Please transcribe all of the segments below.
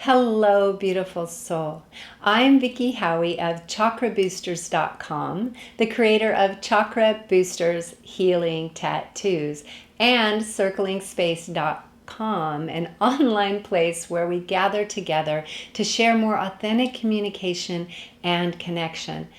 Hello, beautiful soul. I'm Vicki Howie of ChakraBoosters.com, the creator of Chakra Boosters Healing Tattoos, and CirclingSpace.com, an online place where we gather together to share more authentic communication and connection.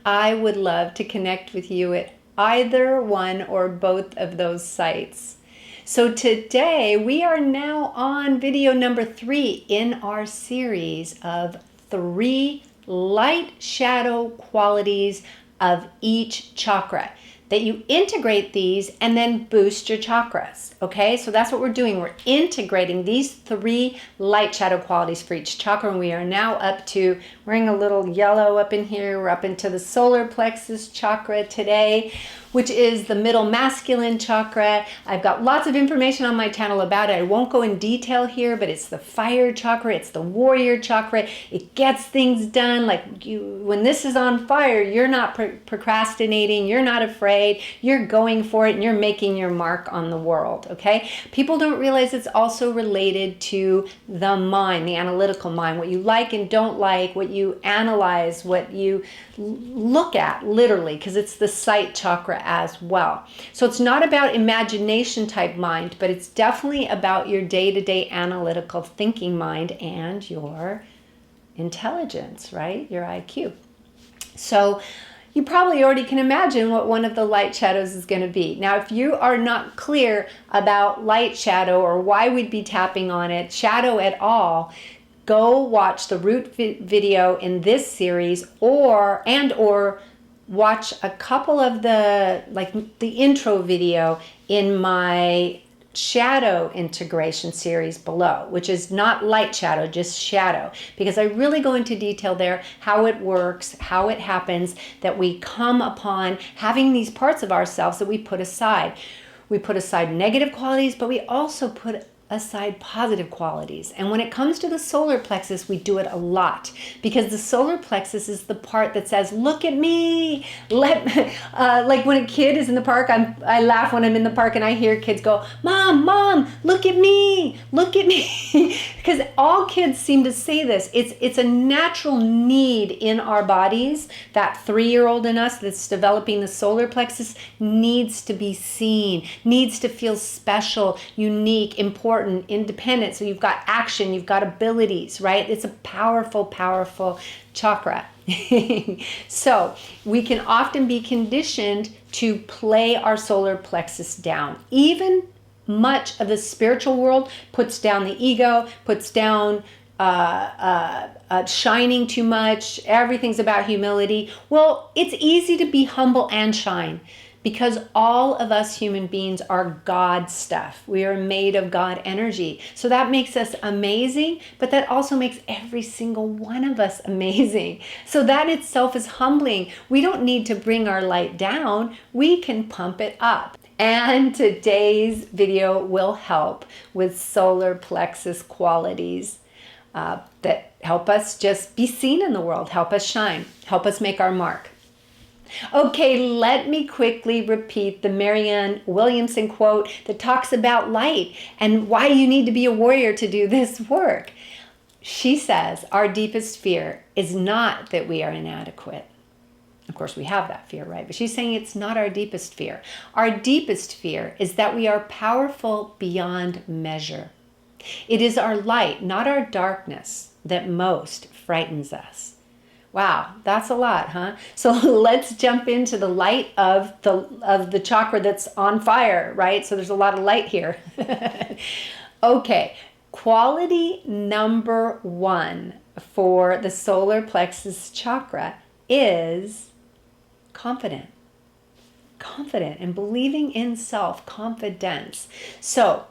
I would love to connect with you at either one or both of those sites. So today we are now on video number 3 in our series of 3 light shadow qualities of each chakra. That you integrate these and then boost your chakras. Okay, so that's what we're doing. We're integrating these 3 light shadow qualities for each chakra, and we are now up to, wearing a little yellow up in here, we're up into the solar plexus chakra today, which is the middle masculine chakra. I've got lots of information on my channel about it. I won't go in detail here, but it's the fire chakra, it's the warrior chakra. It gets things done. Like when this is on fire, you're not procrastinating, you're not afraid, you're going for it, and you're making your mark on the world, okay? People don't realize it's also related to the mind, the analytical mind, what you like and don't like, what you analyze, what you look at, literally, because it's the sight chakra as well. So it's not about imagination type mind, but it's definitely about your day-to-day analytical thinking mind and your intelligence, right? Your IQ. So you probably already can imagine what one of the light shadows is going to be. Now, if you are not clear about light shadow or why we'd be tapping on it, shadow at all, go watch the root video in this series or watch a couple of the intro video in my shadow integration series below, which is not light shadow, just shadow, because I really go into detail there how it works, how it happens, that we come upon having these parts of ourselves that we put aside. We put aside negative qualities, but we also put aside positive qualities. And when it comes to the solar plexus, we do it a lot, because the solar plexus is the part that says, look at me. Like when a kid is in the park, I laugh when I'm in the park and I hear kids go, mom, look at me, because all kids seem to say this. It's a natural need in our bodies. That 3-year-old in us that's developing the solar plexus needs to be seen, needs to feel special, unique, important, independent. So you've got action, you've got abilities, right? It's a powerful, powerful chakra. So we can often be conditioned to play our solar plexus down. Even much of the spiritual world puts down the ego, puts down shining too much. Everything's about humility. Well, it's easy to be humble and shine, because all of us human beings are God stuff. We are made of God energy. So that makes us amazing, but that also makes every single one of us amazing. So that itself is humbling. We don't need to bring our light down. We can pump it up. And today's video will help with solar plexus qualities that help us just be seen in the world, help us shine, help us make our mark. Okay, let me quickly repeat the Marianne Williamson quote that talks about light and why you need to be a warrior to do this work. She says, our deepest fear is not that we are inadequate. Of course, we have that fear, right? But she's saying it's not our deepest fear. Our deepest fear is that we are powerful beyond measure. It is our light, not our darkness, that most frightens us. Wow, that's a lot, huh? So let's jump into the light of the chakra that's on fire, right? So there's a lot of light here. Okay, quality number 1 for the solar plexus chakra is confident. Confident and believing in self, confidence. So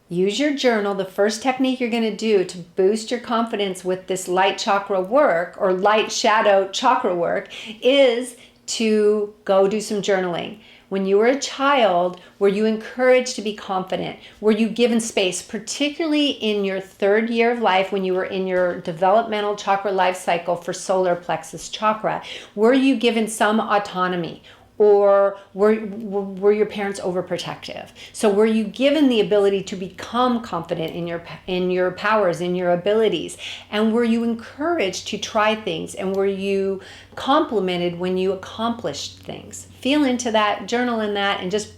use your journal. The first technique you're going to do to boost your confidence with this light chakra work or light shadow chakra work is to go do some journaling. When you were a child, were you encouraged to be confident? Were you given space, particularly in your 3rd year of life when you were in your developmental chakra life cycle for solar plexus chakra? Were you given some autonomy? Or were your parents overprotective? So were you given the ability to become confident in your powers, in your abilities? And were you encouraged to try things? And were you complimented when you accomplished things? Feel into that, journal in that, and just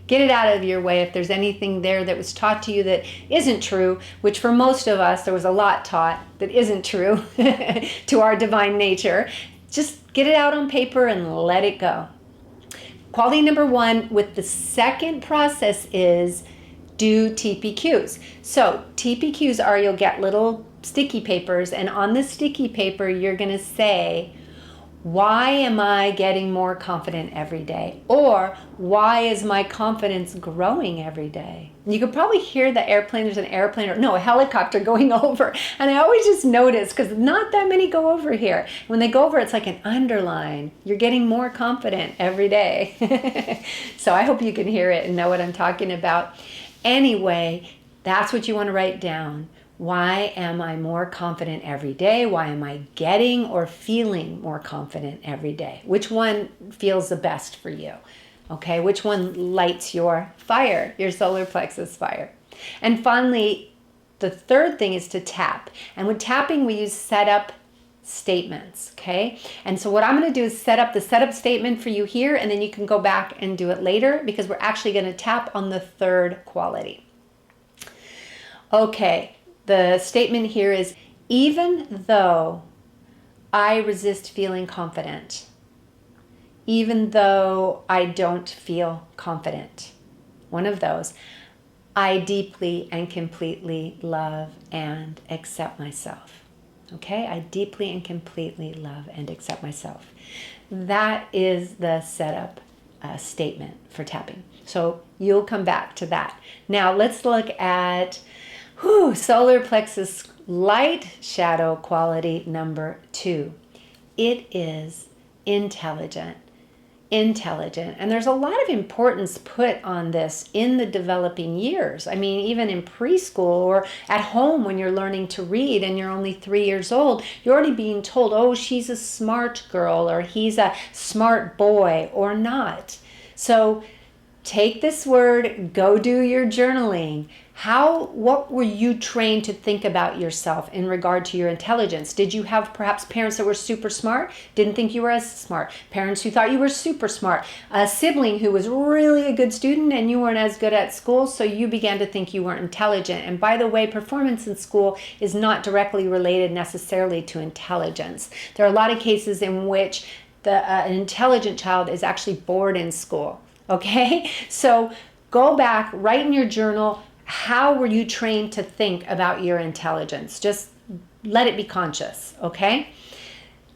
get it out of your way if there's anything there that was taught to you that isn't true, which for most of us, there was a lot taught that isn't true to our divine nature. Just get it out on paper and let it go. Quality number 1 with the second process is do TPQs. So TPQs are, you'll get little sticky papers, and on the sticky paper you're going to say, why am I getting more confident every day? Or why is my confidence growing every day? And you could probably hear the airplane, there's an airplane, or no, a helicopter going over. And I always just notice, because not that many go over here. When they go over, it's like an underline. You're getting more confident every day. So I hope you can hear it and know what I'm talking about. Anyway, that's what you want to write down. Why am I more confident every day? Why am I getting or feeling more confident every day? Which one feels the best for you? Okay, which one lights your fire, your solar plexus fire? And finally, the third thing is to tap. And with tapping, we use setup statements, okay? And so what I'm going to do is set up the setup statement for you here, and then you can go back and do it later, because we're actually going to tap on the third quality. Okay. The statement here is, even though I resist feeling confident, even though I don't feel confident, one of those, I deeply and completely love and accept myself. Okay? I deeply and completely love and accept myself. That is the setup statement for tapping. So you'll come back to that. Now let's look at solar plexus light shadow quality number 2. It is intelligent. And there's a lot of importance put on this in the developing years. I mean, even in preschool or at home when you're learning to read and you're only 3 years old, you're already being told, oh, she's a smart girl or he's a smart boy or not. So take this word, go do your journaling. What were you trained to think about yourself in regard to your intelligence? Did you have perhaps parents that were super smart, didn't think you were as smart? Parents who thought you were super smart? A sibling who was really a good student and you weren't as good at school, so you began to think you weren't intelligent. And by the way, performance in school is not directly related necessarily to intelligence. There are a lot of cases in which an intelligent child is actually bored in school. Okay? So go back, write in your journal, how were you trained to think about your intelligence? Just let it be conscious, okay?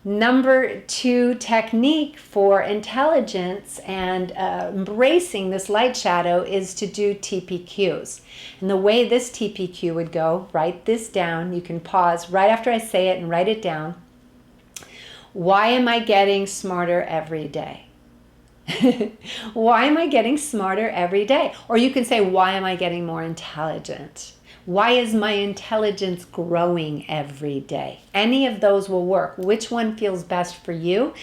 Number 2 technique for intelligence and embracing this light shadow is to do TPQs. And the way this TPQ would go, write this down. You can pause right after I say it and write it down. Why am I getting smarter every day? Why am I getting smarter every day? Or you can say, why am I getting more intelligent? Why is my intelligence growing every day? Any of those will work. Which one feels best for you?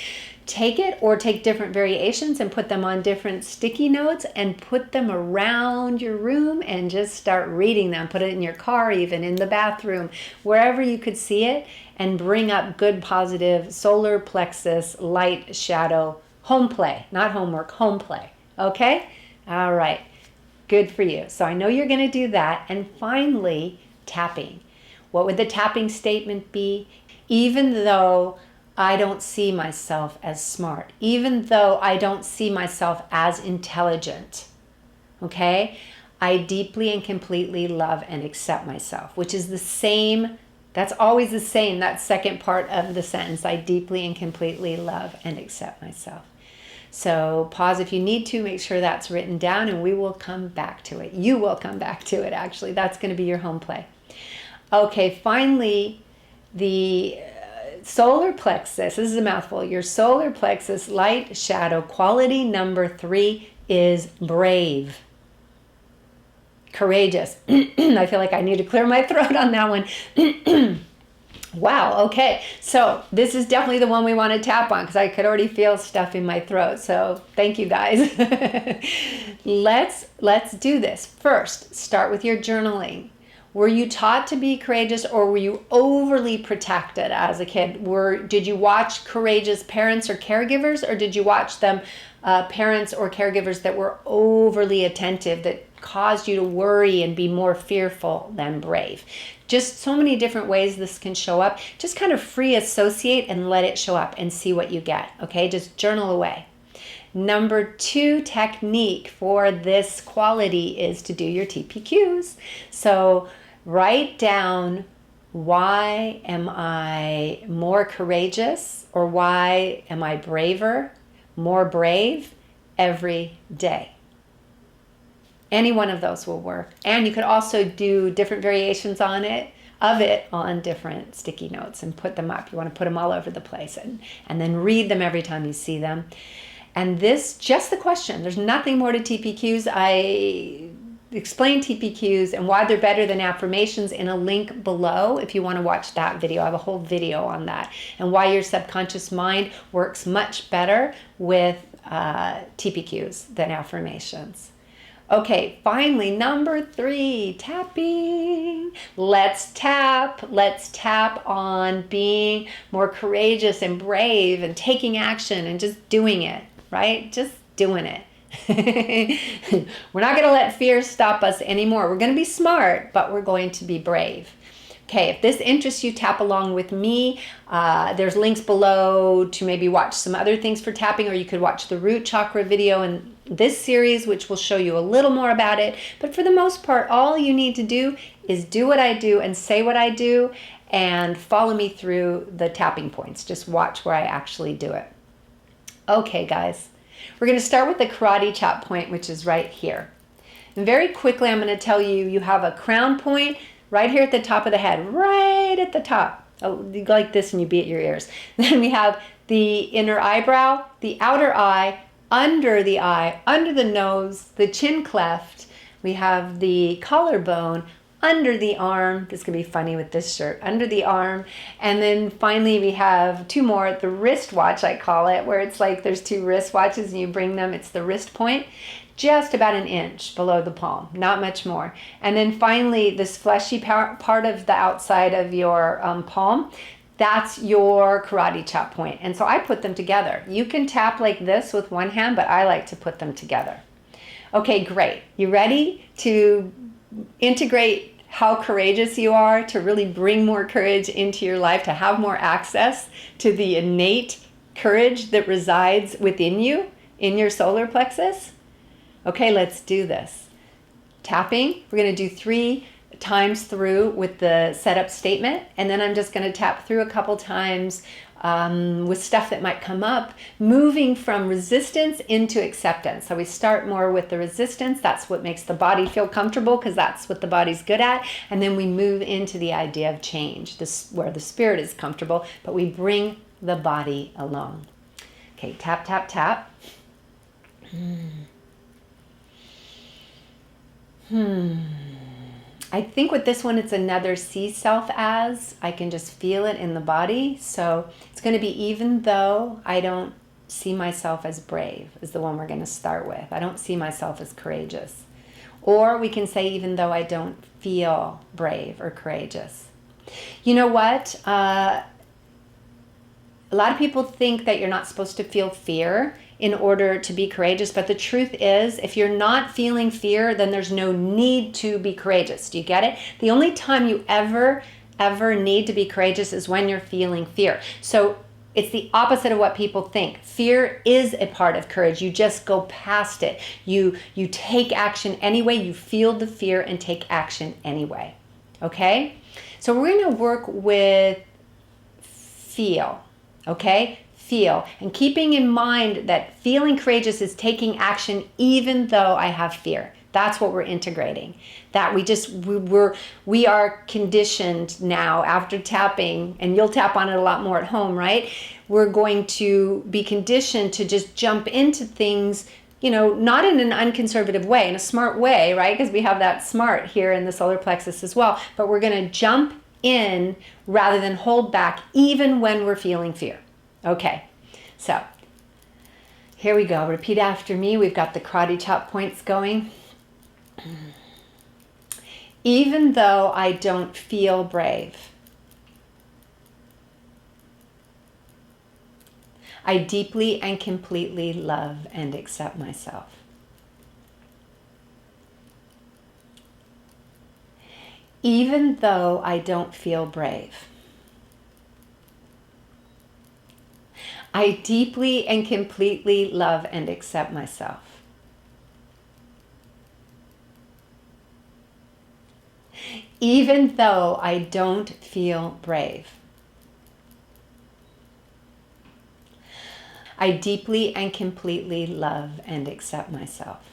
Take it or take different variations and put them on different sticky notes and put them around your room and just start reading them. Put it in your car, even in the bathroom, wherever you could see it, and bring up good, positive solar plexus light shadow home play, not homework, home play. Okay? All right. Good for you. So I know you're going to do that. And finally, tapping. What would the tapping statement be? Even though I don't see myself as smart, even though I don't see myself as intelligent, okay? I deeply and completely love and accept myself, which is the same. That's always the same, that second part of the sentence. I deeply and completely love and accept myself. So pause if you need to, make sure that's written down, and we will come back to it. You will come back to it, actually. That's going to be your home play. Okay, finally, the solar plexus. This is a mouthful. Your solar plexus light shadow quality number 3 is brave. Courageous. I feel like I need to clear my throat on that one. Wow, okay. So this is definitely the one we want to tap on because I could already feel stuff in my throat. So thank you guys. Let's do this. First, start with your journaling. Were you taught to be courageous, or were you overly protected as a kid? Did you watch courageous parents or caregivers, or did you watch them parents or caregivers that were overly attentive, that caused you to worry and be more fearful than brave? Just so many different ways this can show up. Just kind of free associate and let it show up and see what you get. Okay, just journal away. Number 2 technique for this quality is to do your TPQs. So write down, why am I more courageous, or why am I braver, more brave every day? Any one of those will work. And you could also do different variations on different sticky notes and put them up. You want to put them all over the place and then read them every time you see them. And this, just the question. There's nothing more to TPQs. I explain TPQs and why they're better than affirmations in a link below if you want to watch that video. I have a whole video on that, and why your subconscious mind works much better with TPQs than affirmations. Okay, finally, number 3, tapping. Let's tap. Let's tap on being more courageous and brave and taking action and just doing it, right? Just doing it. We're not going to let fear stop us anymore. We're going to be smart, but we're going to be brave. Okay, if this interests you, tap along with me. There's links below to maybe watch some other things for tapping, or you could watch the root chakra video in this series, which will show you a little more about it. But for the most part, all you need to do is do what I do and say what I do and follow me through the tapping points. Just watch where I actually do it. Okay, guys, we're going to start with the karate chop point, which is right here. And very quickly, I'm going to tell you, you have a crown point right here at the top of the head, right at the top. Oh, you go like this and you beat your ears. Then we have the inner eyebrow, the outer eye, under the nose, the chin cleft. We have the collarbone, under the arm. This could be funny with this shirt. Under the arm. And then finally we have 2 more, the wristwatch, I call it, where it's like there's 2 wristwatches and you bring them. It's the wrist point, just about an inch below the palm, not much more. And then finally this fleshy part of the outside of your palm, that's your karate chop point. And so I put them together. You can tap like this with one hand, but I like to put them together. Okay, great. You ready to integrate how courageous you are, to really bring more courage into your life, to have more access to the innate courage that resides within you, in your solar plexus? Okay, let's do this. Tapping, we're going to do 3 times through with the setup statement, and then I'm just going to tap through a couple times with stuff that might come up, moving from resistance into acceptance. So we start more with the resistance. That's what makes the body feel comfortable, because that's what the body's good at. And then we move into the idea of change, this where the spirit is comfortable, but we bring the body along. Okay, tap, tap, tap. I think with this one, it's another see self as. I can just feel it in the body. So it's going to be, even though I don't see myself as brave, is the one we're going to start with. I don't see myself as courageous. Or we can say, even though I don't feel brave or courageous. You know what? A lot of people think that you're not supposed to feel fear in order to be courageous, but the truth is, if you're not feeling fear, then there's no need to be courageous. Do you get it? The only time you ever need to be courageous is when you're feeling fear. So it's the opposite of what people think. Fear is a part of courage. You just go past it. You take action anyway. You feel the fear and take action anyway. Okay? So we're going to work with feel. Okay? Feel, and keeping in mind that feeling courageous is taking action even though I have fear. That's what we're integrating. That we are conditioned now after tapping, and you'll tap on it a lot more at home, right? We're going to be conditioned to just jump into things, not in an unconservative way, in a smart way, right? Because we have that smart here in the solar plexus as well, but we're going to jump in rather than hold back, even when we're feeling fear. Okay, so here we go. Repeat after me. We've got the karate chop points going. Even though I don't feel brave, I deeply and completely love and accept myself. Even though I don't feel brave, I deeply and completely love and accept myself. Even though I don't feel brave, I deeply and completely love and accept myself.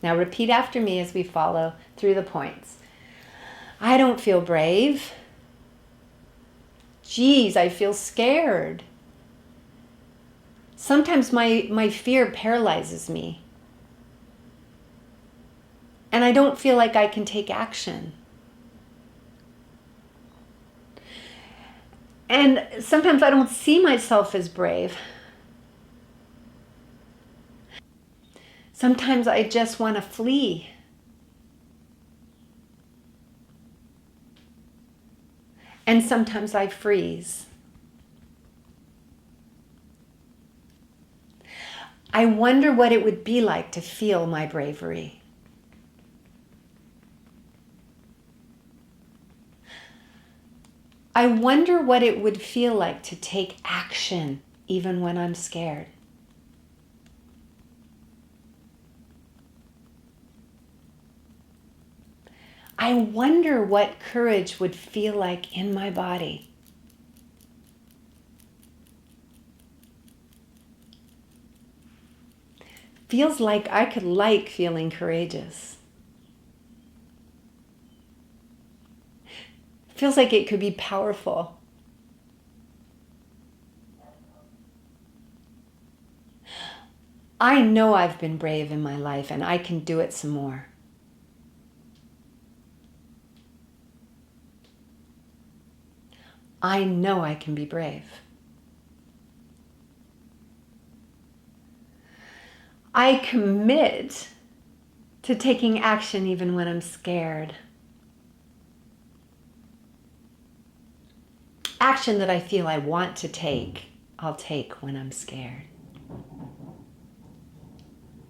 Now repeat after me as we follow through the points. I don't feel brave. Geez, I feel scared. Sometimes my fear paralyzes me. And I don't feel like I can take action. And sometimes I don't see myself as brave. Sometimes I just want to flee. And sometimes I freeze. I wonder what it would be like to feel my bravery. I wonder what it would feel like to take action even when I'm scared. I wonder what courage would feel like in my body. Feels like I could like feeling courageous. Feels like it could be powerful. I know I've been brave in my life and I can do it some more. I know I can be brave. I commit to taking action even when I'm scared. Action that I feel I want to take, I'll take when I'm scared.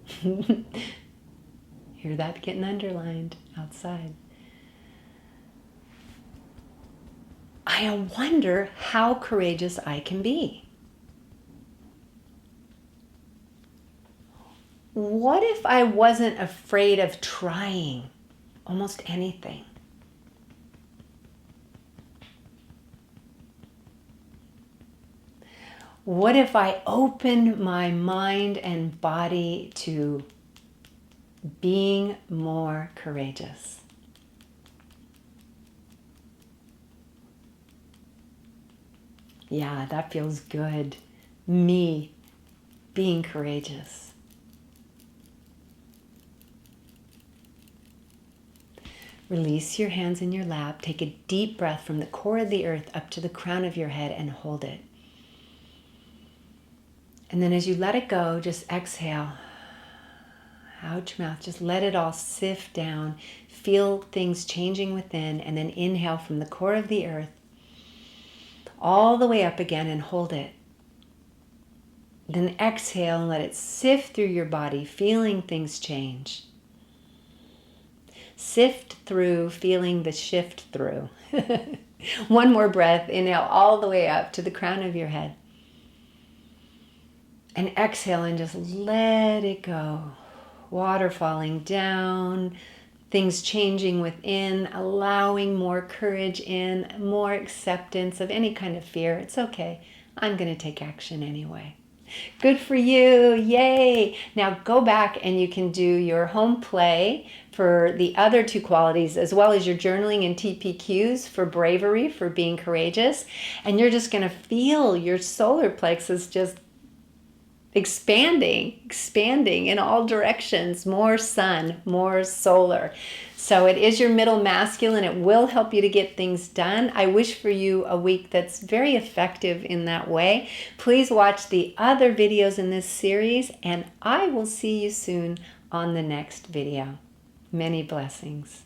Hear that getting underlined outside. I wonder how courageous I can be. What if I wasn't afraid of trying almost anything? What if I opened my mind and body to being more courageous? Yeah, that feels good. Me being courageous. Release your hands in your lap. Take a deep breath from the core of the earth up to the crown of your head and hold it. And then as you let it go, just exhale. Out your mouth. Just let it all sift down. Feel things changing within. And then inhale from the core of the earth all the way up again and hold it. Then exhale and let it sift through your body, feeling things change. Sift through, feeling the shift through. One more breath. Inhale all the way up to the crown of your head. And exhale and just let it go. Water falling down, things changing within, allowing more courage in, more acceptance of any kind of fear. It's okay. I'm going to take action anyway. Good for you. Yay. Now go back and you can do your home play for the other two qualities, as well as your journaling and TPQs for bravery, for being courageous. And you're just going to feel your solar plexus just expanding in all directions, more sun, more solar. So it is your middle masculine. It will help you to get things done. I wish for you a week that's very effective in that way. Please watch the other videos in this series, and I will see you soon on the next video. Many blessings.